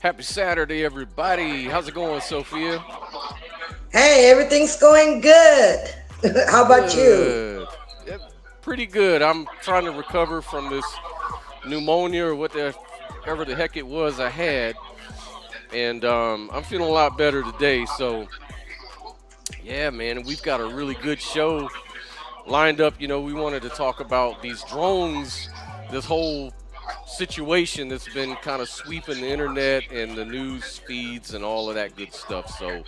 Happy Saturday, everybody. How's it going, Sophia? Hey, everything's going good. How about you? Good. Yeah, pretty good. I'm trying to recover from this pneumonia or whatever the heck it was I had, and I'm feeling a lot better today. So, yeah, man, we've got a really good show lined up. We wanted to talk about these drones, this whole situation that's been kind of sweeping the internet and the news feeds and all of that good stuff. So,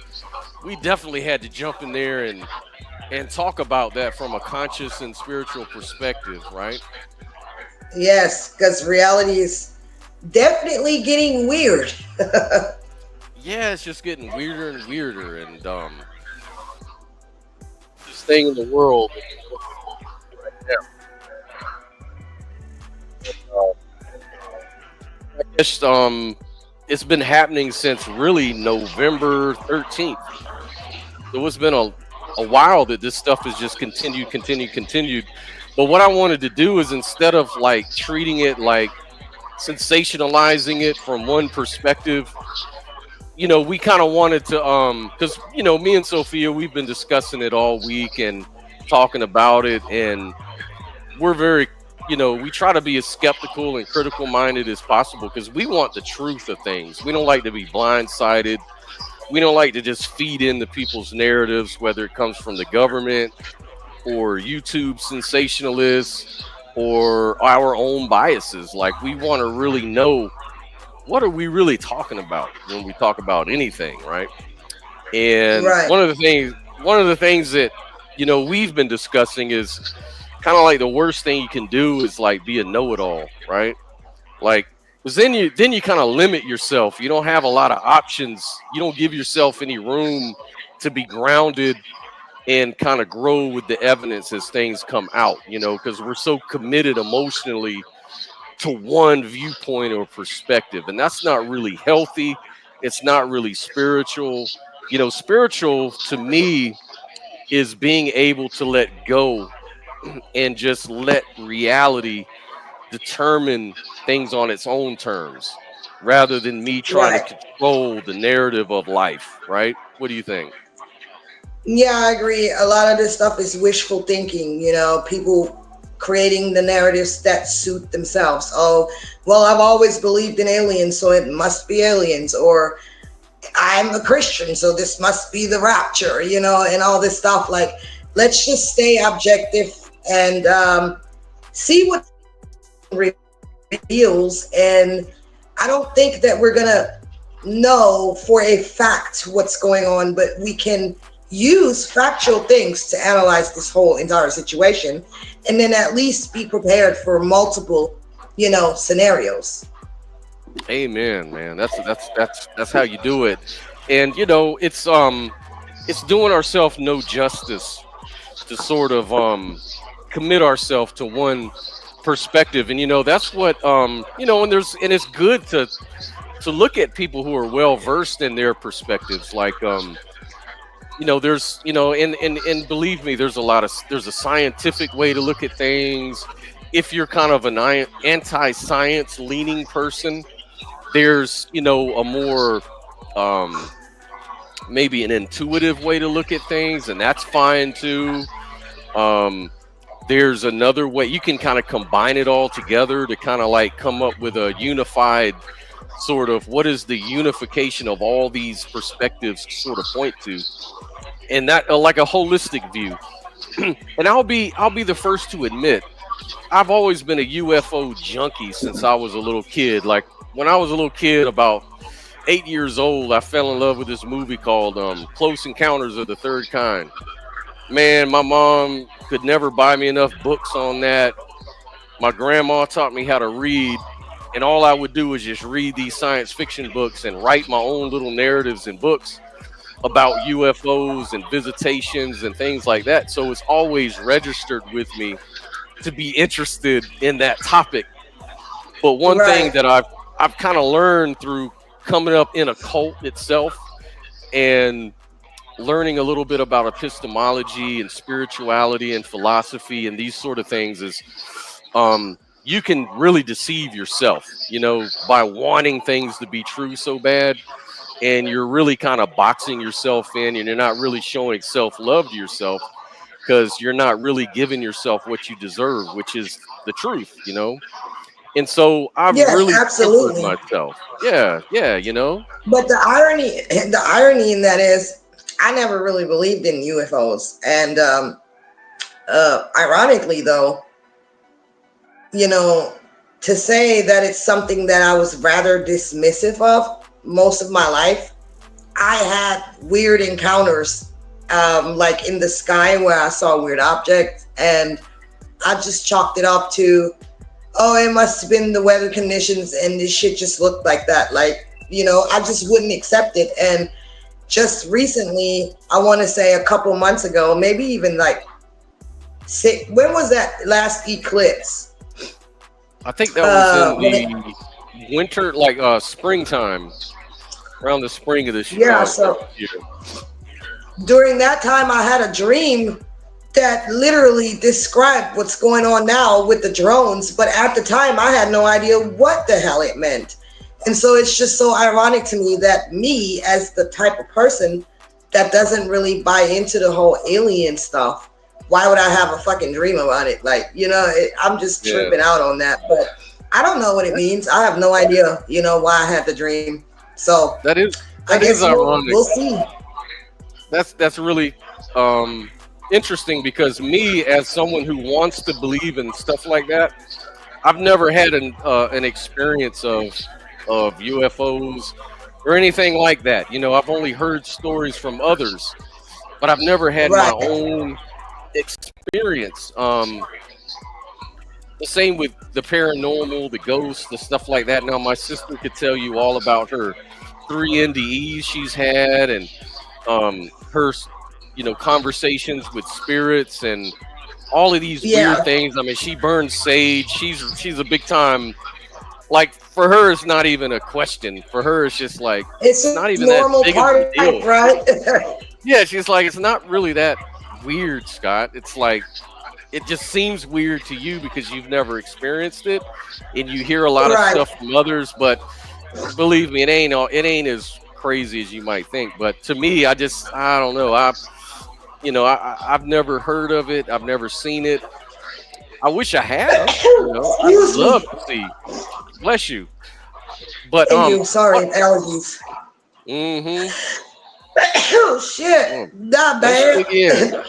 we definitely had to jump in there and talk about that from a conscious and spiritual perspective, right? Yes, because reality is definitely getting weird. Yeah, it's just getting weirder and weirder, and this thing in the world right now. I guess it's been happening since really November 13th. So it's been a while that this stuff has just continued. But what I wanted to do is instead of like treating it like sensationalizing it from one perspective, we kind of wanted to because me and Sophia, we've been discussing it all week and talking about it, and we're very we try to be as skeptical and critical minded as possible because we want the truth of things. We don't like to be blindsided. We don't like to just feed into people's narratives, whether it comes from the government or YouTube sensationalists or our own biases. Like, we want to really know, what are we really talking about when we talk about anything, right? And Right. one of the things that we've been discussing is kind of like the worst thing you can do is like be a know-it-all, right? Like, because then you kind of limit yourself. You don't have a lot of options. You don't give yourself any room to be grounded and kind of grow with the evidence as things come out. Because we're so committed emotionally to one viewpoint or perspective, and that's not really healthy. It's not really spiritual. Spiritual to me is being able to let go and just let reality determine things on its own terms rather than me trying to Right. control the narrative of life, right? What do you think? Yeah, I agree. A lot of this stuff is wishful thinking, people creating the narratives that suit themselves. Oh, well, I've always believed in aliens, so it must be aliens. Or I'm a Christian, so this must be the rapture, and all this stuff. Like, let's just stay objective and see what reveals. And I don't think that we're going to know for a fact what's going on, but we can use factual things to analyze this whole entire situation and then at least be prepared for multiple, scenarios. Amen, man. That's how you do it. And it's doing ourselves no justice to sort of commit ourselves to one perspective. And that's what and it's good to look at people who are well versed in their perspectives. Like there's and believe me, there's a scientific way to look at things. If you're kind of an anti-science leaning person, there's a more um maybe an intuitive way to look at things, and that's fine too. um there's another way you can kind of combine it all together to kind of like come up with a unified sort of what is the unification of all these perspectives sort of point to, and that like a holistic view. And I'll be the first to admit I've always been a UFO junkie since I was a little kid. Like, when I was a little kid, about 8 years old, I fell in love with this movie called Close Encounters of the Third Kind. Man, my mom could never buy me enough books on that. My grandma taught me how to read, and all I would do was just read these science fiction books and write my own little narratives and books about UFOs and visitations and things like that. So it's always registered with me to be interested in that topic. But one thing Right. that I've kind of learned through coming up in a cult itself and learning a little bit about epistemology and spirituality and philosophy and these sort of things is you can really deceive yourself, you know, by wanting things to be true so bad. And you're really kind of boxing yourself in, and you're not really showing self love to yourself because you're not really giving yourself what you deserve, which is the truth, you know. And so I've Yes, really tempered absolutely. myself. Yeah, yeah, you know. But the irony in that is, I never really believed in UFOs, and ironically, though, you know, to say that it's something that I was rather dismissive of most of my life, I had weird encounters, like in the sky where I saw weird objects, and I just chalked it up to, oh, it must have been the weather conditions, and this shit just looked like that. Like, you know, I just wouldn't accept it. And just recently, I want to say a couple months ago, maybe even like when was that last eclipse? I think that was in When it, the winter, like springtime, around the spring of this yeah, so year. during that time, I had a dream that literally described what's going on now with the drones. But at the time, I had no idea what the hell it meant. And so it's just so ironic to me that me, as the type of person that doesn't really buy into the whole alien stuff, why would I have a fucking dream about it? Like, you know, I'm just tripping out on that. But I don't know what it means. I have no idea, you know, why I had the dream. So That I guess is ironic. we'll see. That's really interesting, because me, as someone who wants to believe in stuff like that, I've never had an experience of UFOs or anything like that. You know, I've only heard stories from others, but I've never had my Right. own experience. The same with the paranormal, the ghosts, the stuff like that. Now, my sister could tell you all about her 3 NDEs she's had, and her, you know, conversations with spirits and all of these Yeah. weird things. I mean, she burns sage. She's a big time. Like, for her, it's not even a question. For her, it's just like It's not a even that normal big of part a of deal. life, right? Yeah, she's like, it's not really that weird, Scott. It's like, it just seems weird to you because you've never experienced it, and you hear a lot of Right. stuff from others. But believe me, it ain't as crazy as you might think. But to me, I don't know. I've never heard of it. I've never seen it. I wish I had. You know, I'd Excuse me. love to see. Bless you. But Thank you. Sorry, allergies. mm-hmm. Oh shit, not Bless bad. you again.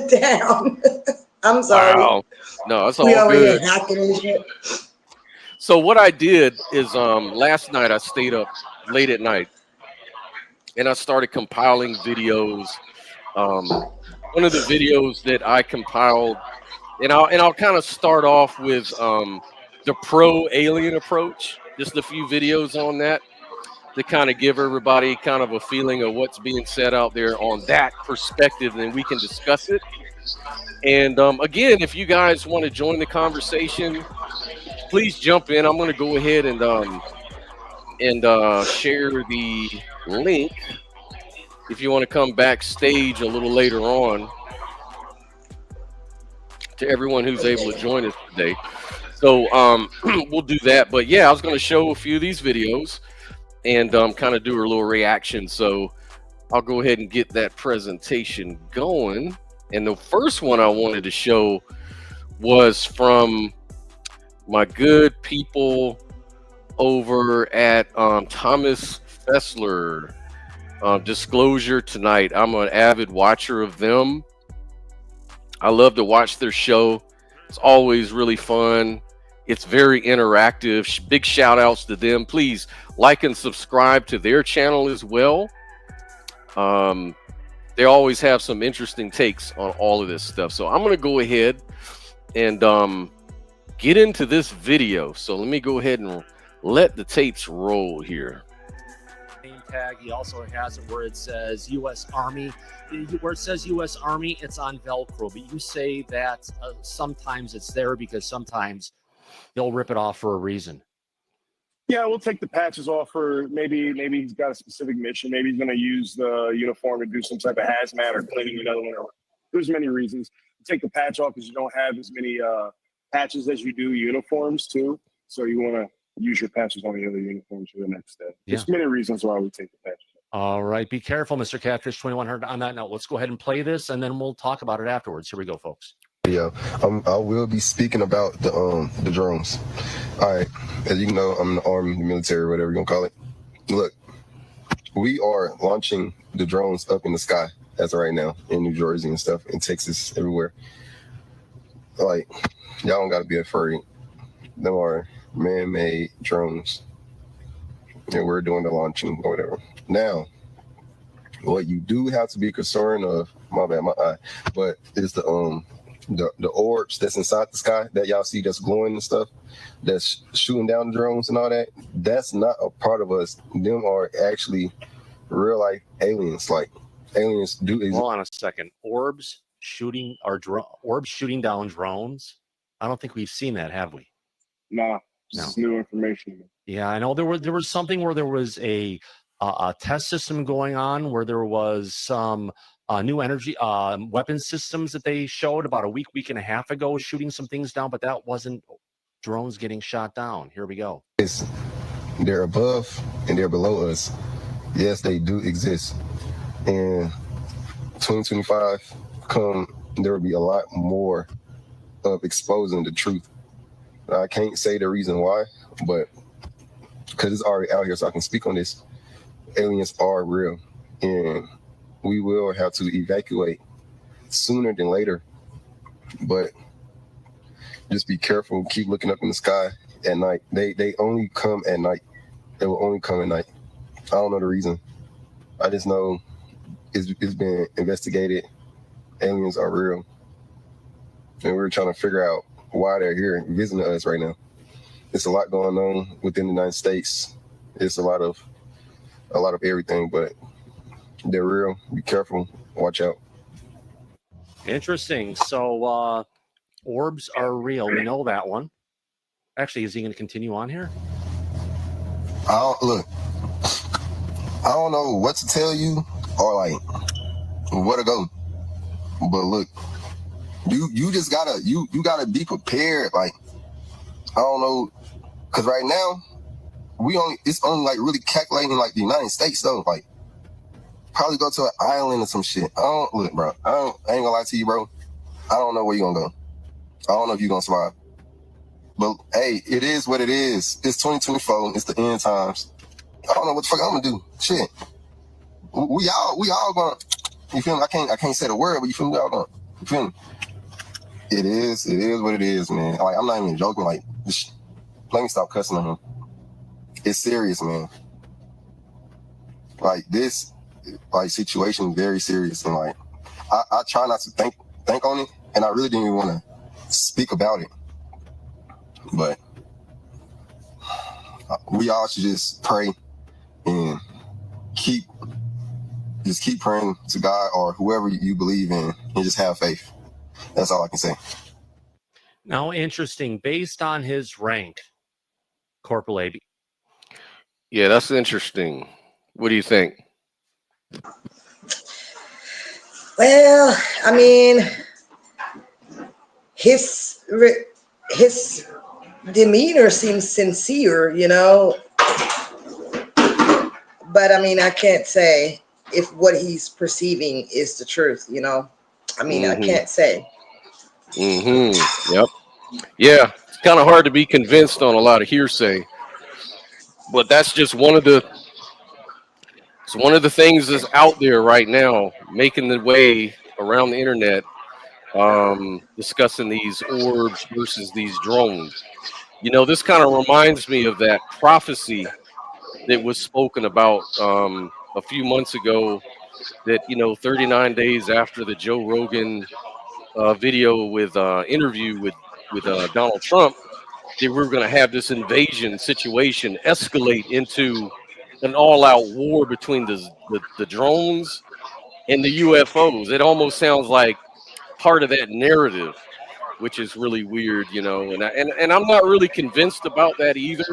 Damn. I'm sorry. Wow. No, it's We all over here good. hacking and shit. So what I did is last night I stayed up late at night, and I started compiling videos. One of the videos that I compiled, and I'll kind of start off with the pro alien approach. Just a few videos on that to kind of give everybody kind of a feeling of what's being said out there on that perspective, and then we can discuss it. And again, if you guys want to join the conversation, please jump in. I'm going to go ahead and share the link if you want to come backstage a little later on, to everyone who's able to join us today. So we'll do that. But yeah, I was going to show a few of these videos and kind of do a little reaction. So I'll go ahead and get that presentation going. And the first one I wanted to show was from my good people over at Thomas Fessler, Disclosure Tonight. I'm an avid watcher of them. I love to watch their show. It's always really fun. It's very interactive. Big shout outs to them. Please like and subscribe to their channel as well. They always have some interesting takes on all of this stuff. So I'm going to go ahead and get into this video. So let me go ahead and let the tapes roll here. Name tag. He also has it where it says U.S. Army. Where it says U.S. Army, it's on Velcro. But you say that sometimes it's there because sometimes they'll rip it off for a reason. Yeah, we'll take the patches off for maybe he's got a specific mission. Maybe he's going to use the uniform to do some type of hazmat or cleaning another one. There's many reasons. take the patch off because you don't have as many patches as you do uniforms too. So you want to use your patches on the other uniforms for the next day. Yeah. There's many reasons why we take the patches off. All right. Be careful, Mr. Catfish 2100. On that note, let's go ahead and play this, and then we'll talk about it afterwards. Here we go, folks. Yeah, I will be speaking about the drones. All right, as you know, I'm in the Army, the military, whatever you're gonna call it. Look, we are launching the drones up in the sky as of right now in New Jersey and stuff, in Texas, everywhere. Like, y'all don't gotta be afraid. Them are man-made drones, and we're doing the launching or whatever. Now, what you do have to be concerned of, my bad, my eye, but it's the orbs that's inside the sky that y'all see that's glowing and stuff, that's shooting down the drones and all that. That's not a part of us. Them are actually real life aliens. Like, aliens do exist. Hold on a second. Orbs shooting down drones. I don't think we've seen that, have we? Nah, this is new information. Yeah, I know there was something where there was a test system going on where there was some new energy weapon systems that they showed about a week and a half ago, shooting some things down, but that wasn't drones getting shot down. Here we go. They're above and they're below us. Yes, they do exist. And 2025 there will be a lot more of exposing the truth. I can't say the reason why, but because it's already out here, so I can speak on this. Aliens are real, and we will have to evacuate sooner than later. But just be careful. Keep looking up in the sky at night. They only come at night. They will only come at night. I don't know the reason. I just know it's been investigated. Aliens are real, and we're trying to figure out why they're here visiting us right now. It's a lot going on within the United States. It's a lot of everything, but they're real. Be careful. Watch out. Interesting. So orbs are real. We know that one. Actually, is he going to continue on here? I don't know what to tell you or like where to go. But look, you just gotta you gotta be prepared. Like, I don't know, cause right now it's only like really calculating like the United States though. Like, probably go to an island or some shit. I ain't gonna lie to you, bro. I don't know where you're gonna go. I don't know if you're gonna survive. But hey, it is what it is. It's 2024. It's the end times. I don't know what the fuck I'm gonna do. Shit. We all gonna. You feel me? I can't say the word, but you feel me? We all gonna. You feel me? It is what it is, man. Like, I'm not even joking. Like, let me stop cussing on him. It's serious, man. Like, this, like, situation is very serious, and like, I try not to think on it, and I really didn't even want to speak about it. But we all should just pray and keep praying to God or whoever you believe in, and just have faith. That's all I can say. Now, interesting. Based on his rank, Corporal AB. Yeah, that's interesting. What do you think? Well, I mean, his demeanor seems sincere, you know. But I mean, I can't say if what he's perceiving is the truth, you know. I mean, I can't say. Yep. Yeah, it's kind of hard to be convinced on a lot of hearsay, but that's just one of the things that's out there right now, making the way around the internet, discussing these orbs versus these drones. You know, this kind of reminds me of that prophecy that was spoken about a few months ago, that, you know, 39 days after the Joe Rogan video with interview with Donald Trump, that we were going to have this invasion situation escalate into an all-out war between the drones and the UFOs. It almost sounds like part of that narrative, which is really weird, you know. And I'm not really convinced about that either.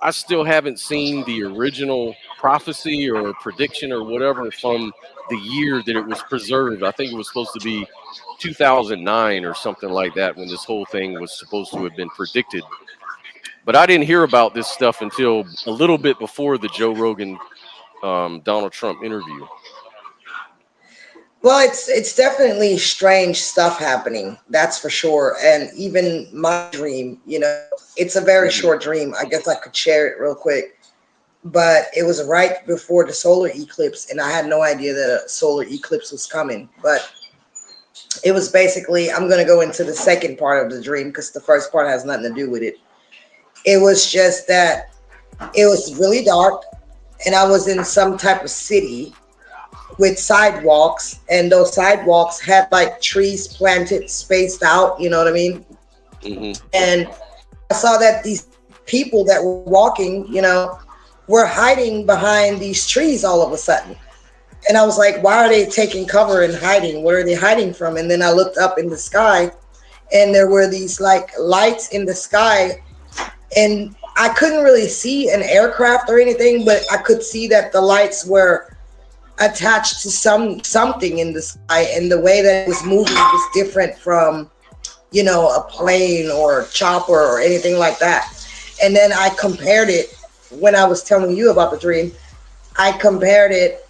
I still haven't seen the original prophecy or prediction or whatever from the year that it was preserved. I think it was supposed to be 2009 or something like that when this whole thing was supposed to have been predicted. But I didn't hear about this stuff until a little bit before the Joe Rogan Donald Trump interview. Well, it's definitely strange stuff happening. That's for sure. And even my dream, you know, it's a very short dream. I guess I could share it real quick. But it was right before the solar eclipse, and I had no idea that a solar eclipse was coming. But it was basically, I'm going to go into the second part of the dream because the first part has nothing to do with it. It was just that it was really dark, and I was in some type of city with sidewalks, and those sidewalks had like trees planted, spaced out, you know what I mean? Mm-hmm. And I saw that these people that were walking, you know, were hiding behind these trees all of a sudden. And I was like, why are they taking cover and hiding? What are they hiding from? And then I looked up in the sky, and there were these like lights in the sky, and I couldn't really see an aircraft or anything, but I could see that the lights were attached to something in the sky, and the way that it was moving was different from, you know, a plane or a chopper or anything like that. And then I compared it, when I was telling you about the dream, I compared it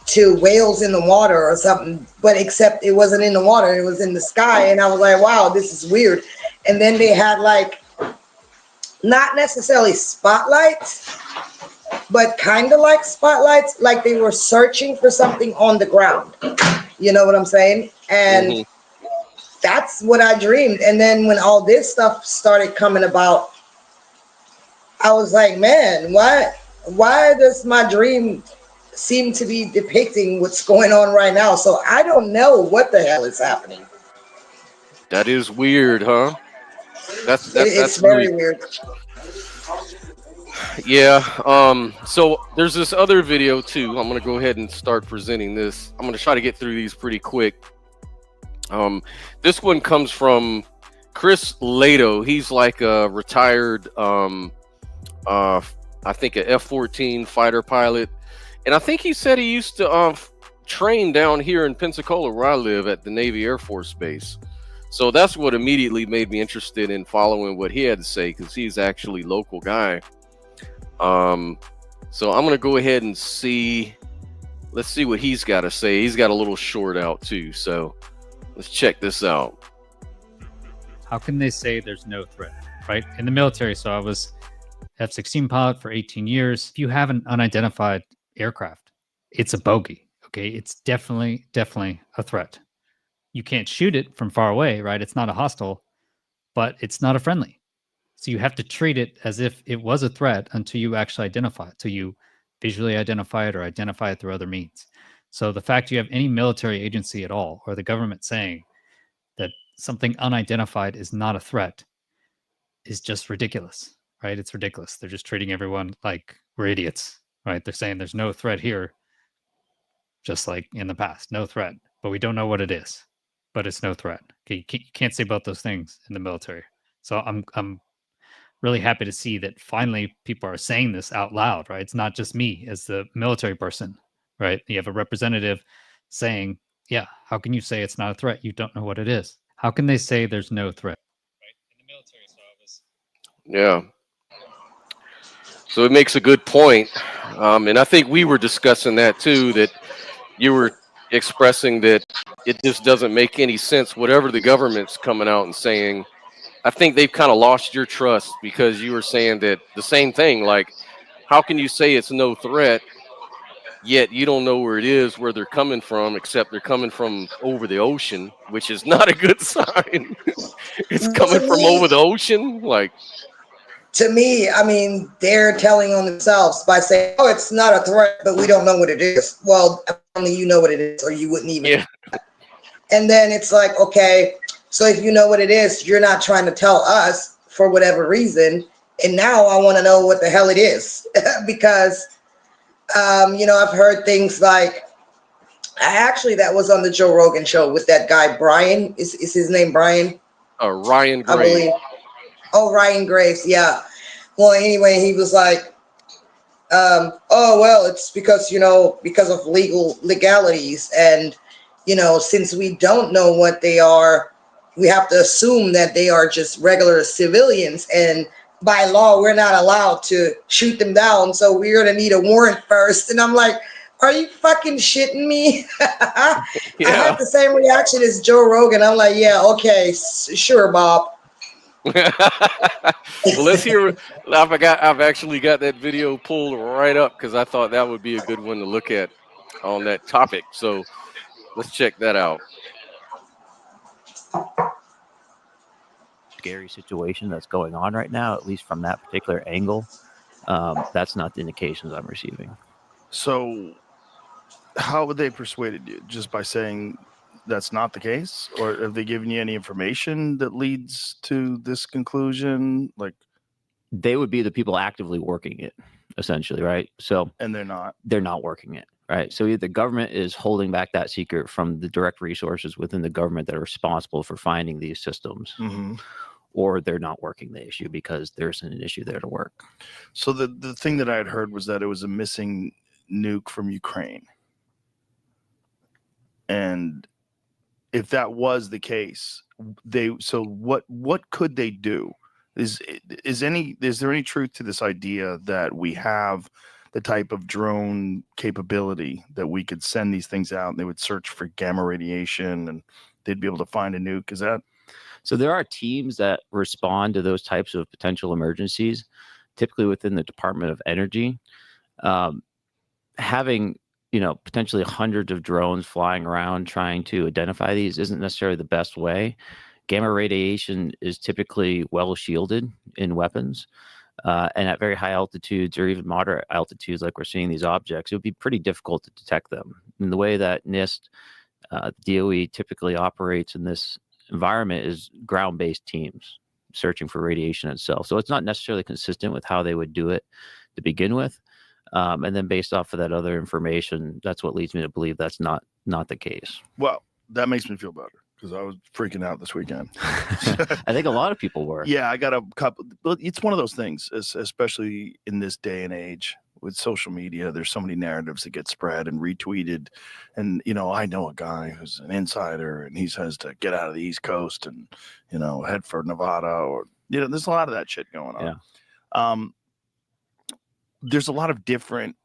to whales in the water or something, but except it wasn't in the water, it was in the sky. And I was like, wow, this is weird. And then they had like, not necessarily spotlights, but kind of like spotlights, like they were searching for something on the ground. You know what I'm saying? And that's what I dreamed. And then when all this stuff started coming about, I was like, man, why does my dream seem to be depicting what's going on right now? So I don't know what the hell is happening. That is weird, huh? That's very weird. Yeah. So there's this other video too. I'm gonna go ahead and start presenting this. I'm gonna try to get through these pretty quick. This one comes from Chris Lato. He's like a retired, I think a F-14 fighter pilot, and I think he said he used to train down here in Pensacola, where I live, at the Navy Air Force Base. So that's what immediately made me interested in following what he had to say, because he's actually a local guy. So I'm gonna go ahead and see. Let's see what he's got to say. He's got a little short out too, so let's check this out. How can they say there's no threat, right? In the military, so I was F-16 pilot for 18 years. If you have an unidentified aircraft, it's a bogey, okay? It's definitely a threat. You can't shoot it from far away, right? It's not a hostile, but it's not a friendly. So you have to treat it as if it was a threat until you actually identify it, till you visually identify it or identify it through other means. So the fact you have any military agency at all, or the government saying that something unidentified is not a threat, is just ridiculous, right? It's ridiculous. They're just treating everyone like we're idiots, right? They're saying there's no threat here, just like in the past, no threat, but we don't know what it is, but it's no threat. Okay, you can't say both those things in the military. So I'm really happy to see that finally people are saying this out loud, right? It's not just me as the military person, right? You have a representative saying, yeah, how can you say it's not a threat? You don't know what it is. How can they say there's no threat? Right? In the military, so yeah. So it makes a good point. And I think we were discussing that too, that you were expressing that it just doesn't make any sense, whatever the government's coming out and saying. I think they've kind of lost your trust, because you were saying that the same thing, like, how can you say it's no threat, yet you don't know where it is, where they're coming from, except they're coming from over the ocean, which is not a good sign. It's coming from over the ocean. Like, to me, I mean, they're telling on themselves by saying, oh, it's not a threat, but we don't know what it is. Well, only you know what it is, or you wouldn't even. Yeah. And then it's like, okay, so if you know what it is, you're not trying to tell us for whatever reason. And now I want to know what the hell it is. Because, you know, I've heard things like, that was on the Joe Rogan show with that guy, Brian. Is his name Brian? Ryan Graves. I believe. Oh, Ryan Graves. Yeah. Well, anyway, he was like, oh, well, it's because, because of legalities. And, since we don't know what they are, we have to assume that they are just regular civilians. And by law, we're not allowed to shoot them down. So we're going to need a warrant first. And I'm like, are you fucking shitting me? I had the same reaction as Joe Rogan. I'm like, yeah, okay, sure, Bob. Well, let's hear. I've actually got that video pulled right up because I thought that would be a good one to look at on that topic. So let's check that out. Scary situation that's going on right now, at least from that particular angle. That's not the indications I'm receiving. So how would they persuaded you? Just by saying that's not the case? Or have they given you any information that leads to this conclusion? Like, they would be the people actively working it, essentially, right? So, and they're not working it, right? So either the government is holding back that secret from the direct resources within the government that are responsible for finding these systems, or they're not working the issue because there's an issue there to work. So the thing that I had heard was that it was a missing nuke from Ukraine. And if that was the case, what could they do? Is there any truth to this idea that we have the type of drone capability that we could send these things out and they would search for gamma radiation and they'd be able to find a nuke? Is that? So there are teams that respond to those types of potential emergencies, typically within the Department of Energy. Having potentially hundreds of drones flying around trying to identify these isn't necessarily the best way. Gamma radiation is typically well shielded in weapons, and at very high altitudes or even moderate altitudes, like we're seeing these objects, it would be pretty difficult to detect them. And the way that NIST, DOE typically operates in this environment is ground-based teams searching for radiation itself. So it's not necessarily consistent with how they would do it to begin with. And then based off of that other information, that's what leads me to believe that's not the case. Well, that makes me feel better because I was freaking out this weekend. I think a lot of people were. Yeah, I got a couple. But it's one of those things, especially in this day and age with social media. There's so many narratives that get spread and retweeted. And, I know a guy who's an insider and he says to get out of the East Coast and, head for Nevada or, there's a lot of that shit going on. Yeah. There's a lot of different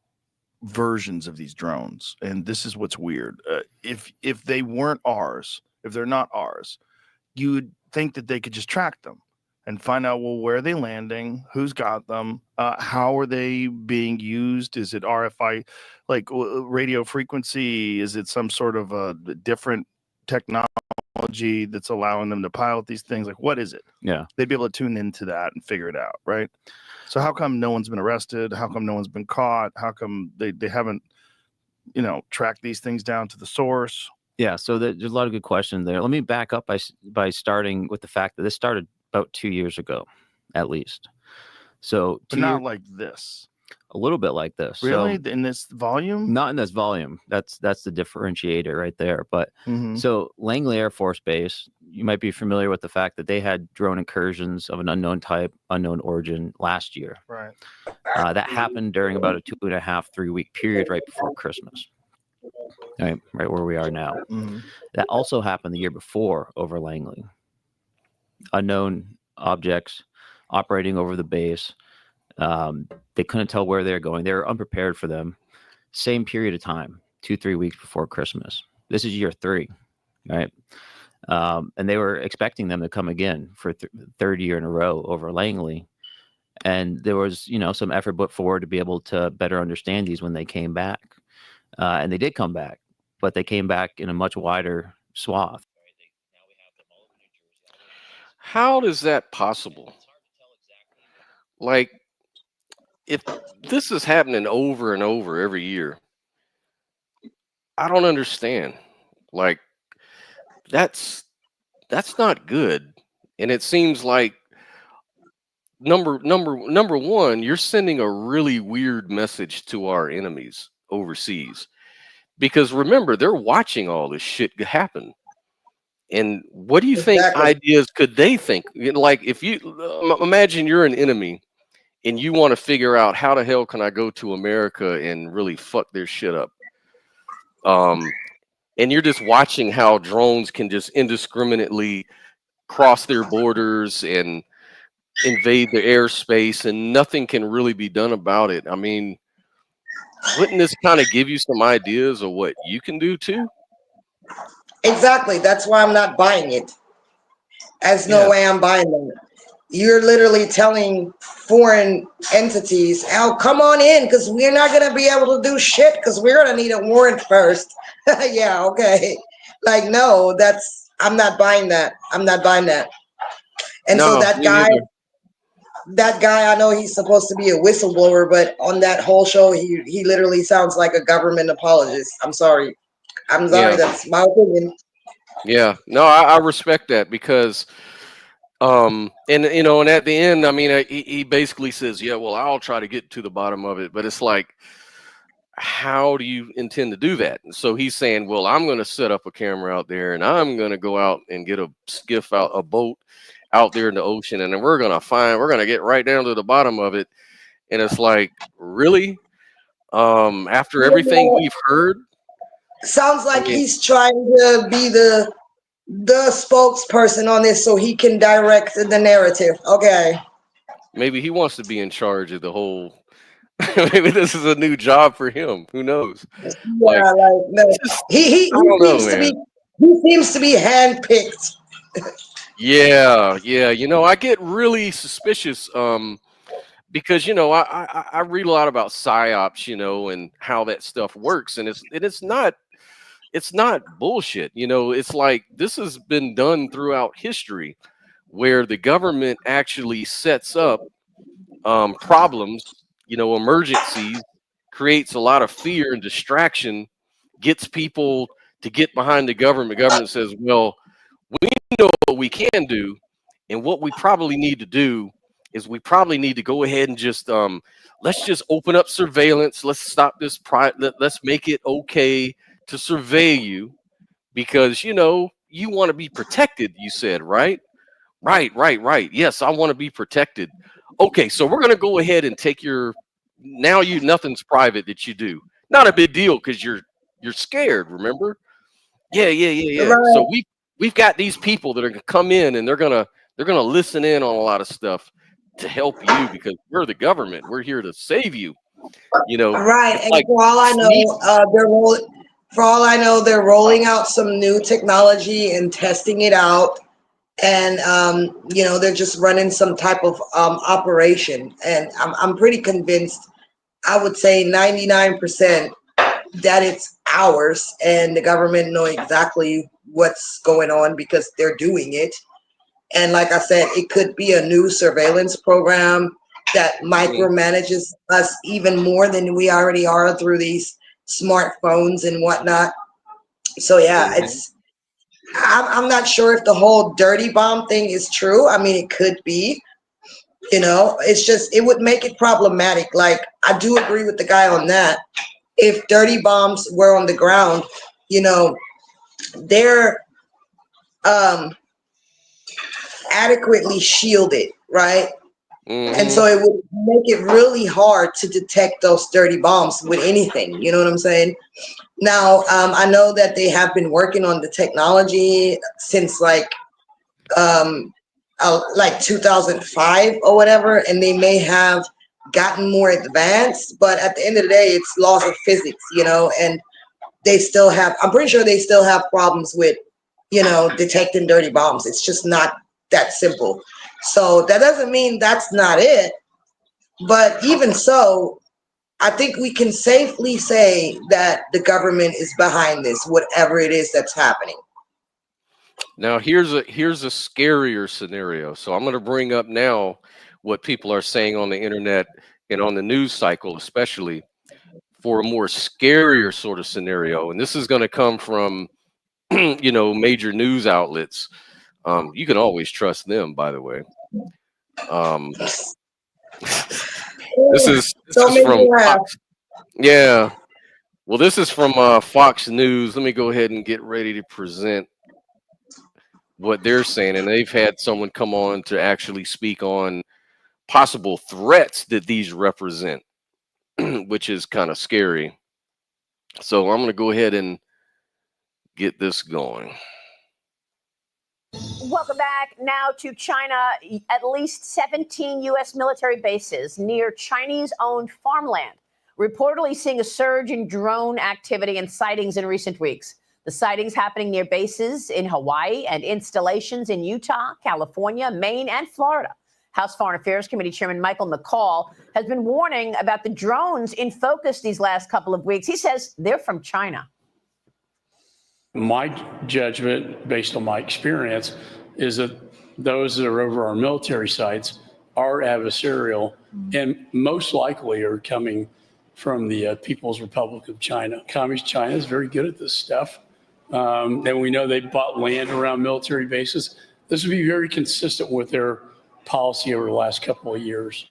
versions of these drones, and this is what's weird. If they weren't ours, if they're not ours, you would think that they could just track them and find out, well, where are they landing, who's got them, how are they being used? Is it RFI, like radio frequency? Is it some sort of a different technology that's allowing them to pilot these things? Like, what is it? Yeah, they'd be able to tune into that and figure it out, right? So how come no one's been arrested? How come no one's been caught? How come they haven't, tracked these things down to the source? Yeah, so there's a lot of good questions there. Let me back up by starting with the fact that this started about 2 years ago, at least. So, but not like this. A little bit like this. Really? So, in this volume? Not in this volume. That's the differentiator right there. But so Langley Air Force Base, you might be familiar with the fact that they had drone incursions of an unknown type, unknown origin last year. Right. That happened during about a 2.5-3 week period right before Christmas. Right where we are now. That also happened the year before over Langley. Unknown objects operating over the base. They couldn't tell where they're going. They were unprepared for them. Same period of time, 2-3 weeks before Christmas. This is year 3, right? And they were expecting them to come again for third year in a row over Langley. And there was, some effort put forward to be able to better understand these when they came back. And they did come back, but they came back in a much wider swath. How is that possible? Like, if this is happening over and over every year, I don't understand. Like, that's not good. And it seems like number one, you're sending a really weird message to our enemies overseas. Because remember, they're watching all this shit happen. And what do you think ideas could they think? Like, if you imagine you're an enemy and you want to figure out how the hell can I go to America and really fuck their shit up. And you're just watching how drones can just indiscriminately cross their borders and invade their airspace, and nothing can really be done about it. I mean, wouldn't this kind of give you some ideas of what you can do too? Exactly. That's why I'm not buying it. There's no way I'm buying them. You're literally telling foreign entities, "Oh, come on in, because we're not gonna be able to do shit because we're gonna need a warrant first." Yeah, okay. Like, no, I'm not buying that. I'm not buying that. And No, so that me guy, neither. I know he's supposed to be a whistleblower, but on that whole show, he literally sounds like a government apologist. I'm sorry. Yeah. That's my opinion. Yeah, no, I respect that because, and you know, and at the end, I mean, he basically says, yeah, well, I'll try to get to the bottom of it, but it's like, how do you intend to do that? And so he's saying, well, I'm going to set up a camera out there, and I'm going to go out and get a boat out there in the ocean, and then we're going to get right down to the bottom of it. And it's like, really? After everything we've heard. Sounds like he's trying to be the spokesperson on this so he can direct the narrative. Okay. Maybe he wants to be in charge of the whole. Maybe this is a new job for him. Who knows? Yeah, no. He seems to be handpicked. Yeah. You know, I get really suspicious because you know I read a lot about psyops, you know, and how that stuff works, and it's not bullshit. You know, it's like this has been done throughout history where the government actually sets up problems, you know, emergencies, creates a lot of fear and distraction, gets people to get behind the government. The government says, well, we know what we can do, and what we probably need to do is we probably need to go ahead and just let's just open up surveillance. Let's stop this let's make it okay to survey you because, you know, you want to be protected, you said, right? Right. Yes, I want to be protected. Okay, so we're going to go ahead and take nothing's private that you do. Not a big deal because you're scared, remember? Yeah. Right. So we've got these people that are going to come in and they're going to listen in on a lot of stuff to help you because we're the government. We're here to save you. You know. Right. And like, for all I know, they're rolling out some new technology and testing it out. And, you know, they're just running some type of operation. And I'm pretty convinced, I would say 99%, that it's ours. And the government know exactly what's going on because they're doing it. And like I said, it could be a new surveillance program that micromanages us even more than we already are through these smartphones and whatnot. So yeah, I'm not sure if the whole dirty bomb thing is true. I mean, it could be, you know, it's just, it would make it problematic. Like, I do agree with the guy on that. If dirty bombs were on the ground, you know, they're adequately shielded, right? And so it would make it really hard to detect those dirty bombs with anything. You know what I'm saying? Now, I know that they have been working on the technology since like 2005 or whatever, and they may have gotten more advanced, but at the end of the day, it's laws of physics, you know, and I'm pretty sure they still have problems with, you know, detecting dirty bombs. It's just not that simple. So that doesn't mean that's not it. But even so, I think we can safely say that the government is behind this, whatever it is that's happening. Now, here's a scarier scenario. So I'm going to bring up now what people are saying on the internet and on the news cycle, especially for a more scarier sort of scenario. And this is going to come from, you know, major news outlets. You can always trust them, by the way. This is from Fox. Yeah. Well, this is from Fox News. Let me go ahead and get ready to present what they're saying. And they've had someone come on to actually speak on possible threats that these represent, which is kind of scary. So I'm going to go ahead and get this going. Welcome back now to China. At least 17 U.S. military bases near Chinese-owned farmland, reportedly seeing a surge in drone activity and sightings in recent weeks. The sightings happening near bases in Hawaii and installations in Utah, California, Maine, and Florida. House Foreign Affairs Committee Chairman Michael McCaul has been warning about the drones in focus these last couple of weeks. He says they're from China. My judgment, based on my experience, is that those that are over our military sites are adversarial and most likely are coming from the People's Republic of China. Communist China is very good at this stuff. And we know they bought land around military bases. This would be very consistent with their policy over the last couple of years.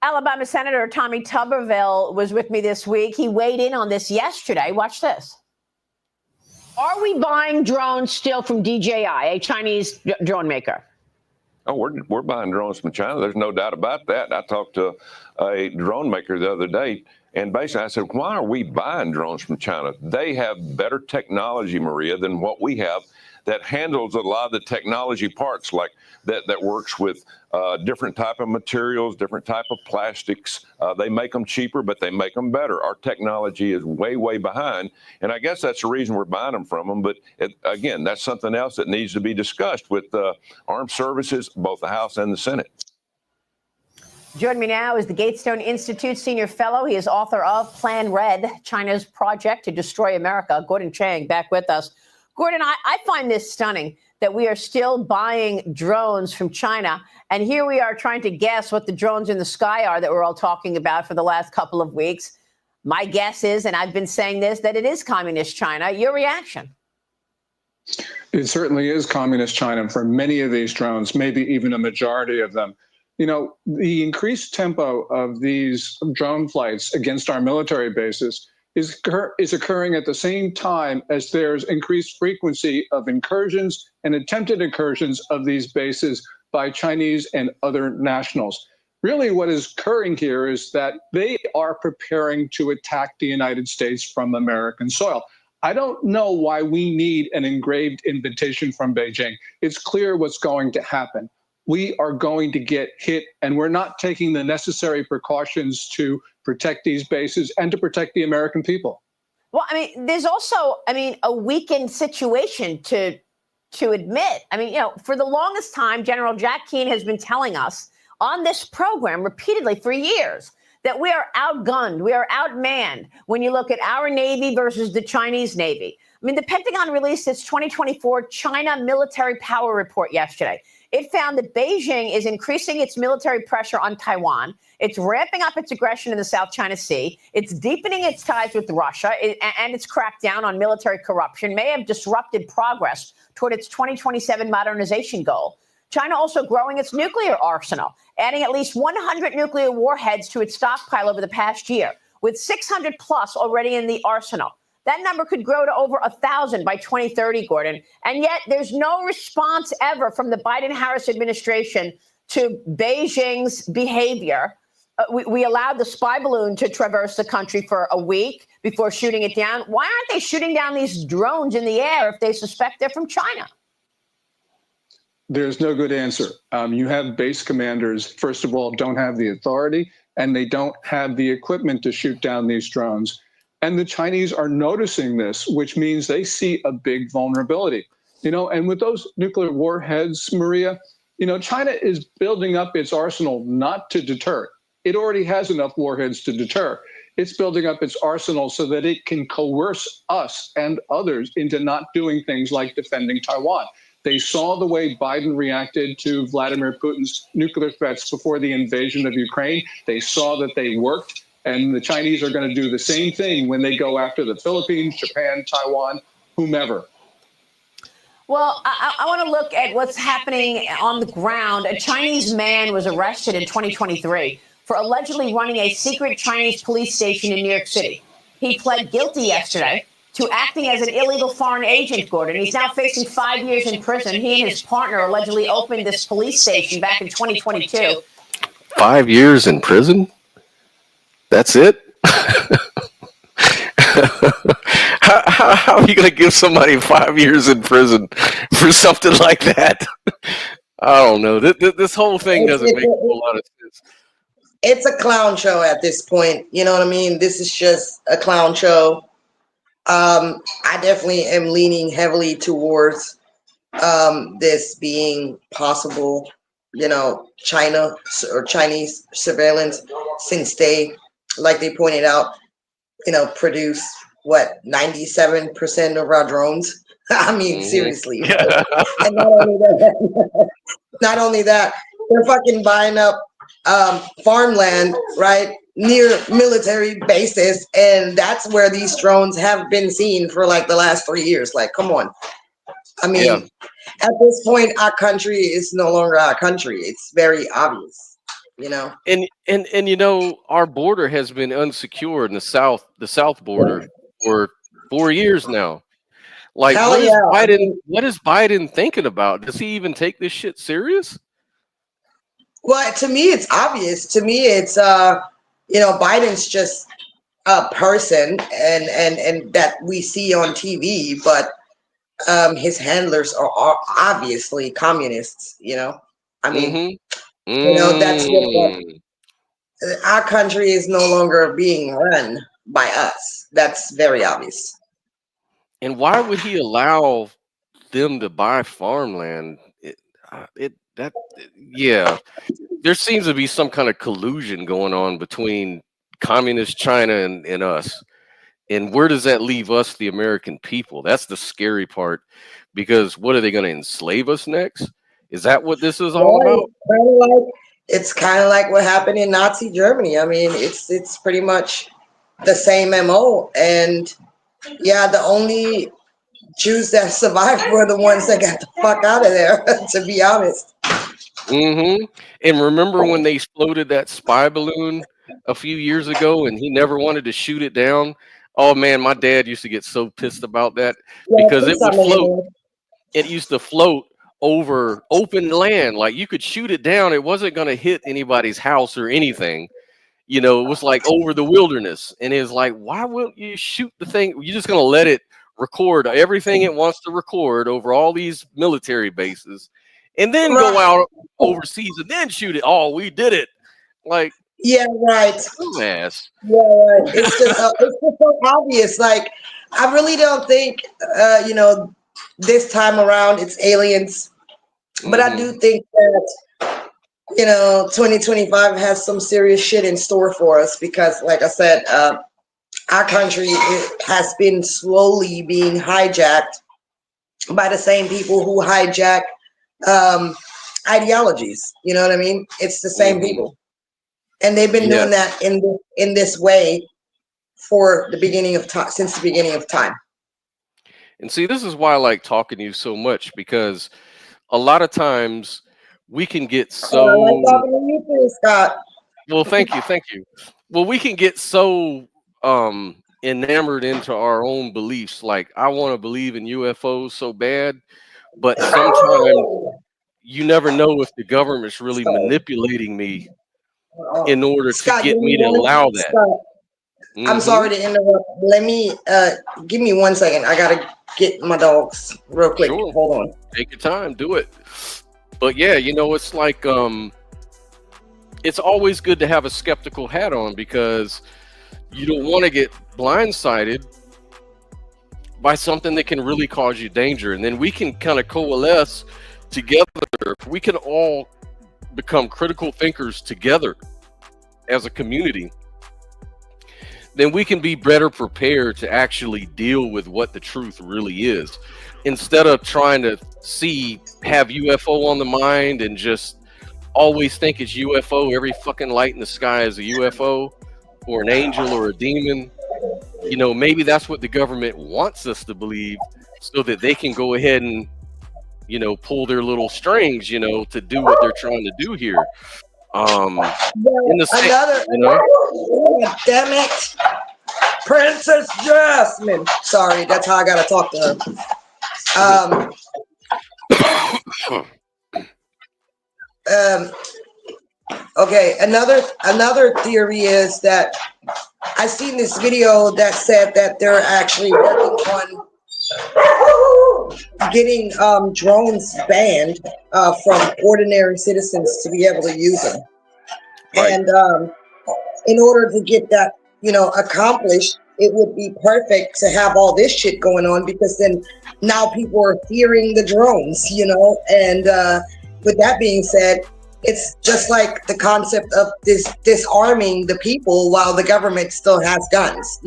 Alabama Senator Tommy Tuberville was with me this week. He weighed in on this yesterday. Watch this. Are we buying drones still from DJI, a Chinese drone maker? Oh, we're buying drones from China. There's no doubt about that. I talked to a drone maker the other day, and basically I said, why are we buying drones from China? They have better technology, Maria, than what we have that handles a lot of the technology parts, like that works with different type of materials, different type of plastics. They make them cheaper, but they make them better. Our technology is way, way behind. And I guess that's the reason we're buying them from them. But again, that's something else that needs to be discussed with armed services, both the House and the Senate. Joining me now is the Gatestone Institute Senior Fellow. He is author of Plan Red, China's Project to Destroy America. Gordon Chang back with us. Gordon, I find this stunning that we are still buying drones from China. And here we are trying to guess what the drones in the sky are that we're all talking about for the last couple of weeks. My guess is, and I've been saying this, that it is communist China. Your reaction? It certainly is communist China for many of these drones, maybe even a majority of them. You know, the increased tempo of these drone flights against our military bases is occurring at the same time as there's increased frequency of incursions and attempted incursions of these bases by Chinese and other nationals. Really, what is occurring here is that they are preparing to attack the United States from American soil. I don't know why we need an engraved invitation from Beijing. It's clear what's going to happen. We are going to get hit, and we're not taking the necessary precautions to protect these bases and to protect the American people. Well, I mean, there's also, a weakened situation to admit. I mean, for the longest time, General Jack Keane has been telling us on this program repeatedly for years that we are outgunned, we are outmanned when you look at our Navy versus the Chinese Navy. I mean, the Pentagon released its 2024 China Military Power Report yesterday. It found that Beijing is increasing its military pressure on Taiwan. It's ramping up its aggression in the South China Sea. It's deepening its ties with Russia, and its crackdown on military corruption may have disrupted progress toward its 2027 modernization goal. China also growing its nuclear arsenal, adding at least 100 nuclear warheads to its stockpile over the past year, with 600 plus already in the arsenal. That number could grow to over 1,000 by 2030, Gordon. And yet there's no response ever from the Biden-Harris administration to Beijing's behavior. We allowed the spy balloon to traverse the country for a week before shooting it down. Why aren't they shooting down these drones in the air if they suspect they're from China? There's no good answer. You have base commanders, first of all, don't have the authority, and they don't have the equipment to shoot down these drones. And the Chinese are noticing this, which means they see a big vulnerability. And with those nuclear warheads, Maria, China is building up its arsenal not to deter. It already has enough warheads to deter. It's building up its arsenal so that it can coerce us and others into not doing things like defending Taiwan. They saw the way Biden reacted to Vladimir Putin's nuclear threats before the invasion of Ukraine. They saw that they worked. And the Chinese are going to do the same thing when they go after the Philippines, Japan, Taiwan, whomever. Well, I want to look at what's happening on the ground. A Chinese man was arrested in 2023 for allegedly running a secret Chinese police station in New York City. He pled guilty yesterday to acting as an illegal foreign agent, Gordon. He's now facing 5 years in prison. He and his partner allegedly opened this police station back in 2022. 5 years in prison? That's it? How are you going to give somebody 5 years in prison for something like that? I don't know. This whole thing doesn't make a whole lot of sense. It's a clown show at this point. You know what I mean? This is just a clown show. I definitely am leaning heavily towards this being possible, you know, China or Chinese surveillance, since they, like they pointed out, you know, produce what, 97% of our drones. I mean, seriously. And not only that, they're fucking buying up farmland, right, near military bases, and that's where these drones have been seen for like the last 3 years. Like, come on. I mean, at this point, our country is no longer our country. It's very obvious, you know. And you know, our border has been unsecured in the south border for 4 years now. Like, what is Biden thinking about? Does he even take this shit serious? Well, to me, it's obvious. To me, it's you know, Biden's just a person, and that we see on TV, but his handlers are obviously communists. You know, I mean, you know, that's what our country is no longer being run by us. That's very obvious. And why would he allow them to buy farmland? There seems to be some kind of collusion going on between communist China and us. And where does that leave us, the American people? That's the scary part, because what are they going to enslave us next? Is that what this is all about? It's kind of like what happened in Nazi Germany. I mean, it's pretty much the same MO. And yeah, the only Jews that survived were the ones that got the fuck out of there, to be honest. And remember when they exploded that spy balloon a few years ago and he never wanted to shoot it down? Oh man, my dad used to get so pissed about that because it would float. It used to float over open land. Like, you could shoot it down. It wasn't going to hit anybody's house or anything. You know, it was like over the wilderness. And it's like, why wouldn't you shoot the thing? You're just going to let it record everything it wants to record over all these military bases, and then go out overseas and then shoot it. Oh, we did it. Like, yeah, right. Dumbass. Yeah, right. It's just so obvious. Like, I really don't think, you know, this time around it's aliens, but I do think that, you know, 2025 has some serious shit in store for us, because, like I said, our country has been slowly being hijacked by the same people who hijack ideologies. You know what I mean? It's the same people, and they've been doing that in this way for the beginning of time, since the beginning of time. And see, this is why I like talking to you so much, because a lot of times we can get so. I like talking to you too, Scott. Well, thank you. Well, we can get so enamored into our own beliefs. Like, I want to believe in UFOs so bad, but sometimes you never know if the government's really manipulating me in order to get me to allow that. I'm sorry to interrupt. Let me give me 1 second. I gotta get my dogs real quick. Sure. Hold on. Take your time. Do it. But yeah, you know, it's like it's always good to have a skeptical hat on, because you don't want to get blindsided by something that can really cause you danger. And then we can kind of coalesce together. We can all become critical thinkers together as a community. Then we can be better prepared to actually deal with what the truth really is, instead of trying to have UFO on the mind and just always think it's UFO. Every fucking light in the sky is a UFO or an angel or a demon. You know, maybe that's what the government wants us to believe, so that they can go ahead and, you know, pull their little strings, you know, to do what they're trying to do here. In the Another, you know? damn it. Princess Jasmine. Sorry, that's how I gotta talk to her. Okay, another theory is that I seen this video that said that they're actually working on getting drones banned from ordinary citizens to be able to use them. Right. And in order to get that, accomplished, it would be perfect to have all this shit going on, because then now people are fearing the drones, and with that being said, it's just like the concept of disarming the people while the government still has guns,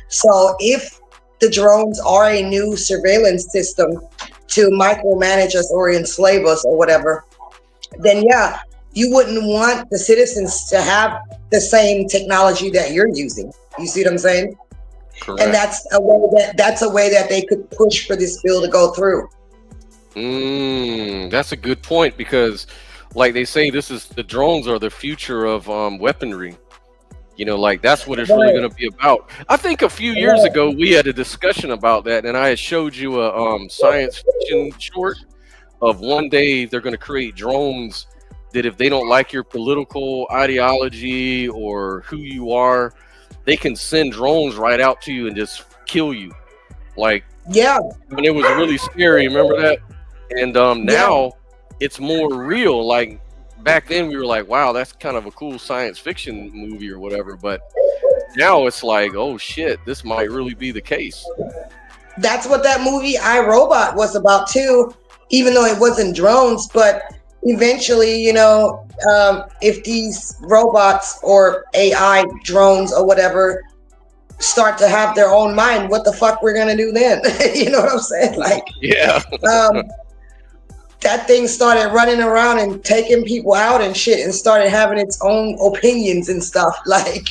So if the drones are a new surveillance system to micromanage us or enslave us or whatever, then yeah, you wouldn't want the citizens to have the same technology that you're using. You see what I'm saying? Correct. And that's a way that they could push for this bill to go through. That's a good point, because like they say, the drones are the future of weaponry. That's what it's really going to be about. I think a few years ago we had a discussion about that, and I had showed you a science fiction short of one day they're going to create drones that if they don't like your political ideology or who you are, they can send drones right out to you and just kill you. Yeah. When it was really scary, remember that? And now it's more real. Like back then we were like, wow, that's kind of a cool science fiction movie or whatever. But now it's like, oh shit, this might really be the case. That's what that movie I, Robot was about too, even though it wasn't drones. But eventually, if these robots or AI drones or whatever start to have their own mind, what the fuck we're gonna do then? You know what I'm saying? Yeah. That thing started running around and taking people out and shit, and started having its own opinions and stuff. There's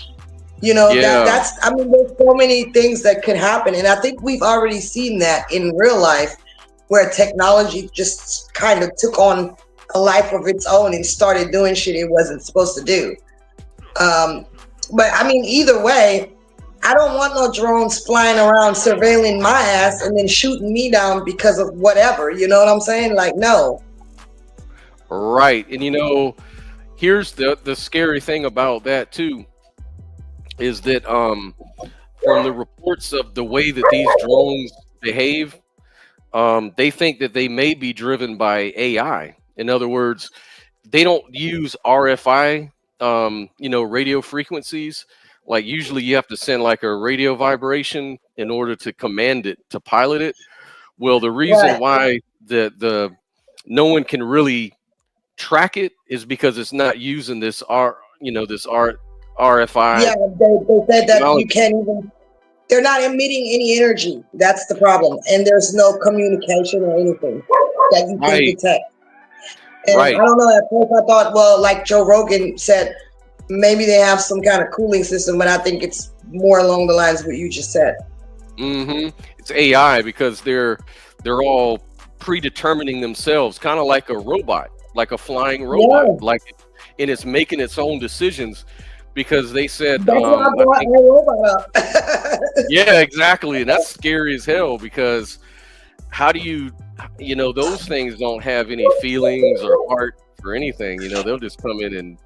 so many things that could happen. And I think we've already seen that in real life, where technology just kind of took on a life of its own and started doing shit it wasn't supposed to do. But either way, I don't want no drones flying around surveilling my ass and then shooting me down because of whatever. You know what I'm saying? No. Right. And here's the scary thing about that too, is that from the reports of the way that these drones behave, they think that they may be driven by AI. In other words, they don't use RFI, radio frequencies. Like usually you have to send like a radio vibration in order to command it to pilot it. Well, the reason why the no one can really track it is because it's not using this RFI. Yeah, they said that you can't even. They're not emitting any energy. That's the problem, and there's no communication or anything that you can detect. And I don't know. At first, I thought, well, like Joe Rogan said, maybe they have some kind of cooling system, but I think it's more along the lines of what you just said. It's AI, because they're all predetermining themselves, kind of like a robot, like a flying robot, and it's making its own decisions, because they said that's why I brought my robot up. Yeah, exactly. And that's scary as hell, because how do you those things don't have any feelings or heart or anything. They'll just come in and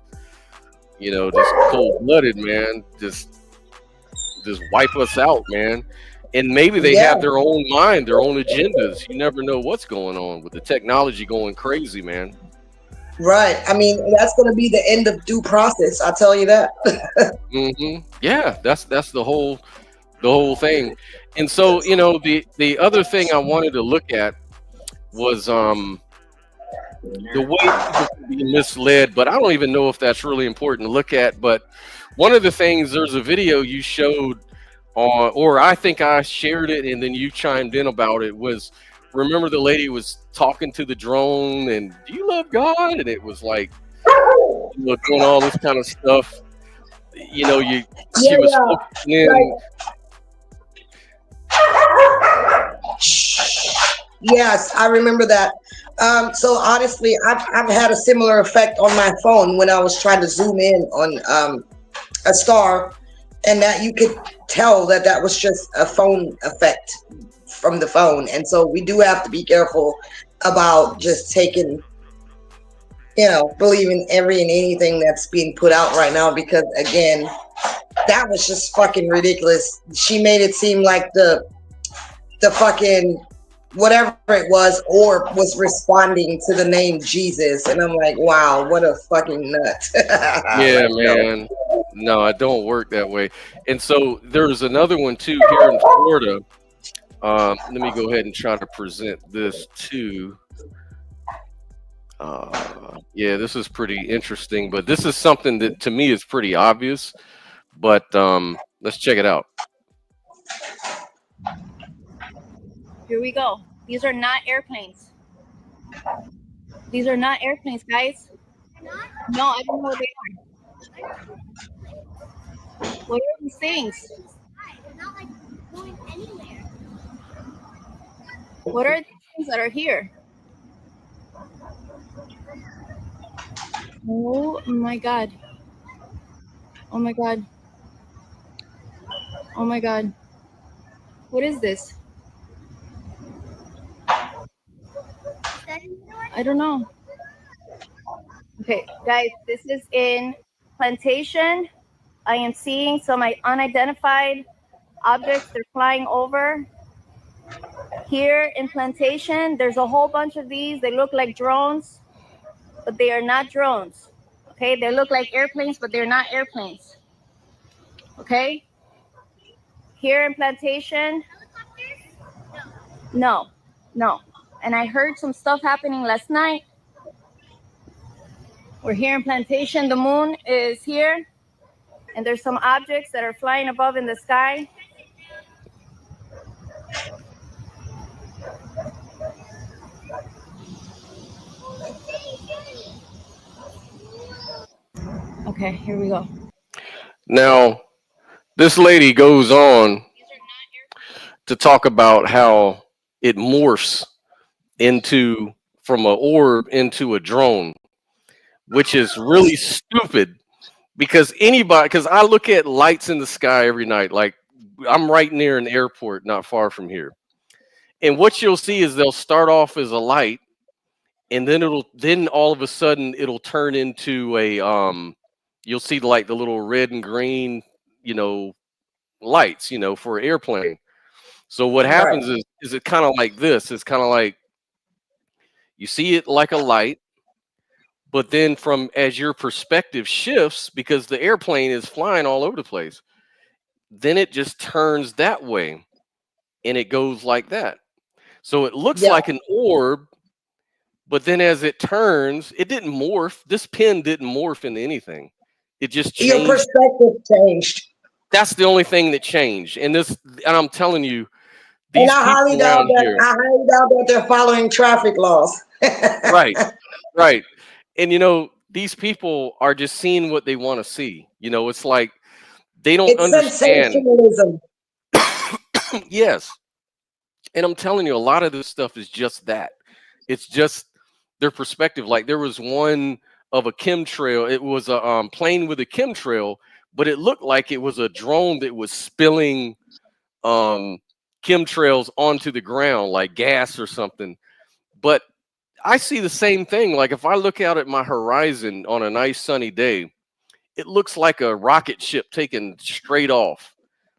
just cold-blooded, man, just wipe us out, man. And maybe they have their own mind, their own agendas. You never know what's going on with the technology going crazy, man. Right. That's going to be the end of due process. I'll tell you that. Yeah, that's the whole thing. And so, the other thing I wanted to look at was the way people can be misled, but I don't even know if that's really important to look at. But one of the things, there's a video you showed on, or I think I shared it and then you chimed in about it, was, remember the lady was talking to the drone and, do you love God? And it was like, doing all this kind of stuff. She was focusing in. Yes, I remember that. So honestly, I've had a similar effect on my phone when I was trying to zoom in on a star, and that you could tell that that was just a phone effect from the phone. And so we do have to be careful about just taking, believing every and anything that's being put out right now, because again, that was just fucking ridiculous. She made it seem like the fucking whatever it was, orb was responding to the name Jesus, and I'm like, wow, what a fucking nut. Yeah, man. No, it don't work that way. And so there's another one too here in Florida. Let me go ahead and try to present this too. Yeah, this is pretty interesting, but this is something that to me is pretty obvious. But let's check it out. Here we go. These are not airplanes. These are not airplanes, guys. No, I don't know what they are. What are these things? What are these things that are here? Oh my God. Oh my God. Oh my God. What is this? I don't know. Okay, guys, this is in Plantation. I am seeing some unidentified objects. They're flying over. Here in Plantation, there's a whole bunch of these. They look like drones, but they are not drones. Okay, they look like airplanes, but they're not airplanes. Okay? Here in Plantation. No. And I heard some stuff happening last night. We're here in Plantation. The moon is here. And there's some objects that are flying above in the sky. Okay, here we go. Now, this lady goes on to talk about how it morphs from an orb into a drone, which is really stupid because I look at lights in the sky every night. Like, I'm right near an airport not far from here. And what you'll see is they'll start off as a light, and then all of a sudden it'll turn into a you'll see like the little red and green, lights, for an airplane. So what happens is it kind of like this. It's kind of like you see it like a light, but then as your perspective shifts, because the airplane is flying all over the place, then it just turns that way and it goes like that. So it looks like an orb, but then as it turns, it didn't morph. This pin didn't morph into anything. It just changed. Your perspective changed. That's the only thing that changed. And I'm telling you, these and I highly doubt that they're following traffic laws. Right. And these people are just seeing what they want to see. It's like they don't understand. Sensationalism. Yes. And I'm telling you, a lot of this stuff is just that. It's just their perspective. Like there was one of a chemtrail. It was a plane with a chemtrail, but it looked like it was a drone that was spilling chemtrails onto the ground, like gas or something. But I see the same thing. Like if I look out at my horizon on a nice sunny day, it looks like a rocket ship taken straight off,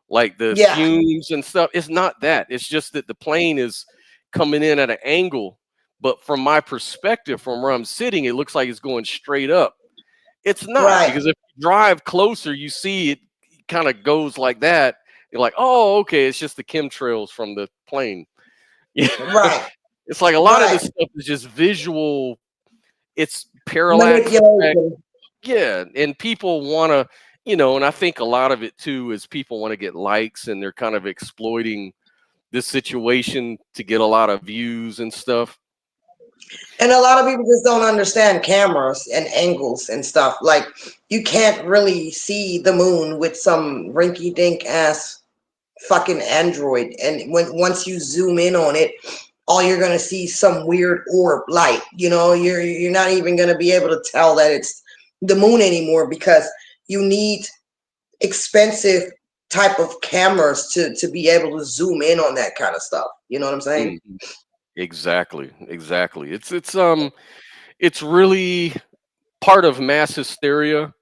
like the fumes and stuff. It's not that. It's just that the plane is coming in at an angle. But from my perspective, from where I'm sitting, it looks like it's going straight up. It's not, because if you drive closer, you see it kind of goes like that. You're like, oh, okay, it's just the chemtrails from the plane. Right. It's like a lot of this stuff is just visual. It's parallax effect. Yeah, and people want to, and I think a lot of it too is people want to get likes, and they're kind of exploiting this situation to get a lot of views and stuff. And a lot of people just don't understand cameras and angles and stuff. Like you can't really see the moon with some rinky-dink ass fucking Android. And once you zoom in on it, all you're gonna see some weird orb light. You're not even gonna be able to tell that it's the moon anymore, because you need expensive type of cameras to be able to zoom in on that kind of stuff. You know what I'm saying? Exactly. It's really part of mass hysteria